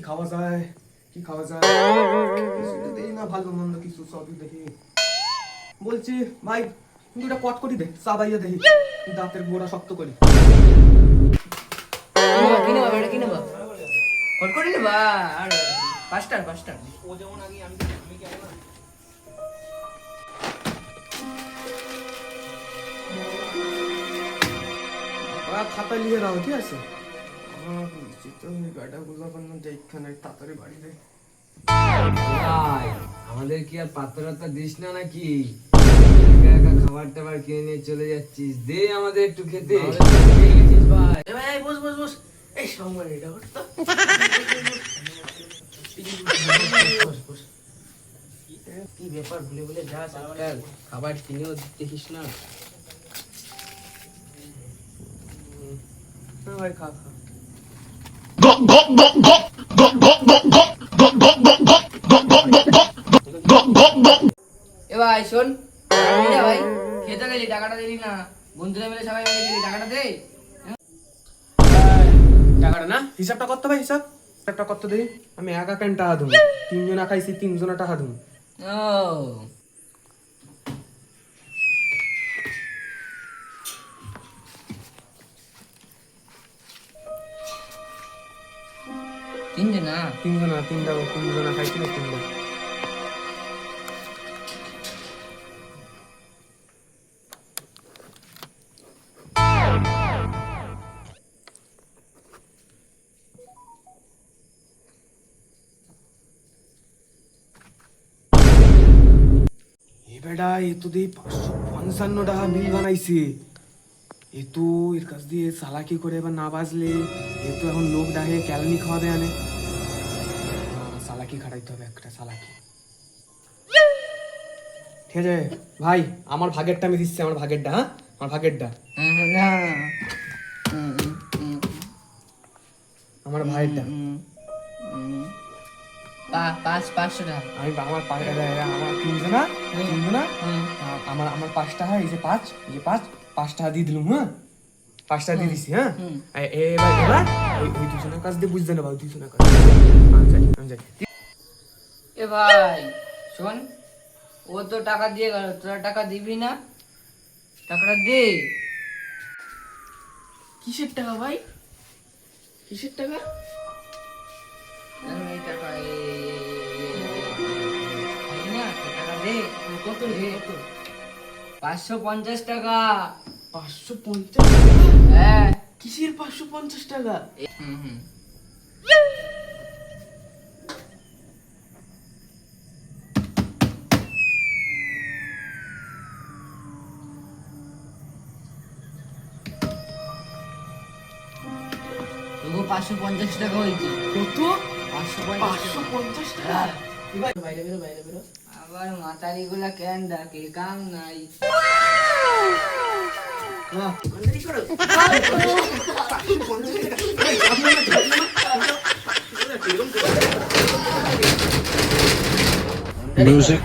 খাওয়া যায়, কি খাওয়া যায়, কিছু দেই না, ভালো মন্দ কিছু সবই দেখি। বলছি ভাই দুটা কট করি দে, চাবাইয়া দেখি, দাঁতের গোড়া শক্ত করি। কি নেবা বেটা, কি নেবা? কটকটি নেবা? আর পাঁচটার ও যেমন আগে আমি কি আগে না খাতা লিখে দাও, ঠিক আছে? আমার নিশ্চিত গাড়িটা গুলো এইখানে তাড়াতাড়ি বাড়ি দে। ভাই, আমাদের কি আর পাত্রটা দিস না নাকি? একা একা খাবার টাবার কিনে নিয়ে চলে যাচ্ছিস, দে আমাদের একটু খেতে। ভাই এ ভাই বস বস বস, এই সময় এটা ওঠ তো। বস বস, কি ব্যাপার ভুলে ভুলে যাস আজকাল, খাবার কিনেও দেখিস না। হ্যাঁ ভাই খা খা। এ ভাই শোন, ভাই খেতে গেলি টাকাটা দিলি না, বন্ধুরা মিলে সবাই মিলে গেলি টাকাটা দে। টাকাটা না, হিসাবটা করতে ভাই, হিসাবটা করতে দেই। আমি একা কেন টাকা দেবো? তিনজনা খাইছি, তিনজনা টাকা দেবো। ও তিনজনা? তিনজনা খাইছিল, তিনজন। বেটা এ তো দিয়ে 555 টাকা বিল বানাইছে। এ তো এর কাছ দিয়ে চালাকি করে এবার না বাজলে এ তো এখন লোক ডাকে ক্যালনি খাওয়াবে আনে। চালাকি খাটাইতে হবে, একটা চালাকি। ঠিক আছে ভাই, আমার ভাগেরটা আমি দিচ্ছি, আমার ভাগেরটা। হ্যাঁ আমার ভাগেরটা, না আমার ভাইয়েরটা। পাঁচশো টাকা আমি আমার আমার তিনজনা, আমার 5 টাকা, এই যে 5 টাকা দিয়ে দিলুম। হ্যাঁ 5 টাকা দিয়ে দিছি। হ্যাঁ এবার এবার ওই দুজনের কাছ দিয়ে বুঝতে নেবা, ওই দুজনের কাছ আমি যাই। এ ভাই শোন, ও তো টাকা দিয়ে গেল, তোরা টাকা দিবি না? টাকাটা দে। কিসের টাকা ভাই, কিসের টাকা? এই টাকা না, টাকা দে। কত দে। 550 টাকা। 550 টাকা? হ্যাঁ। কিসের 550 টাকা? হুম তবু 550 টাকা হয়েছে। কত? 550 টাকা? বাইরে বেরো। আবার মাতারি গুলা কেন ডাকে, কাম নাই। Music.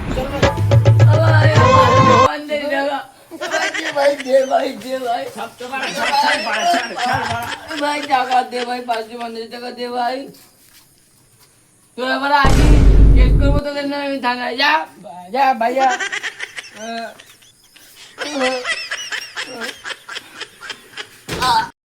ভাই টাকা দে ভাই, 550 টাকা দে ভাই। তোর আবার আগে কেস করবো তোদের না, আমি থানায়। যা ভাইয়া।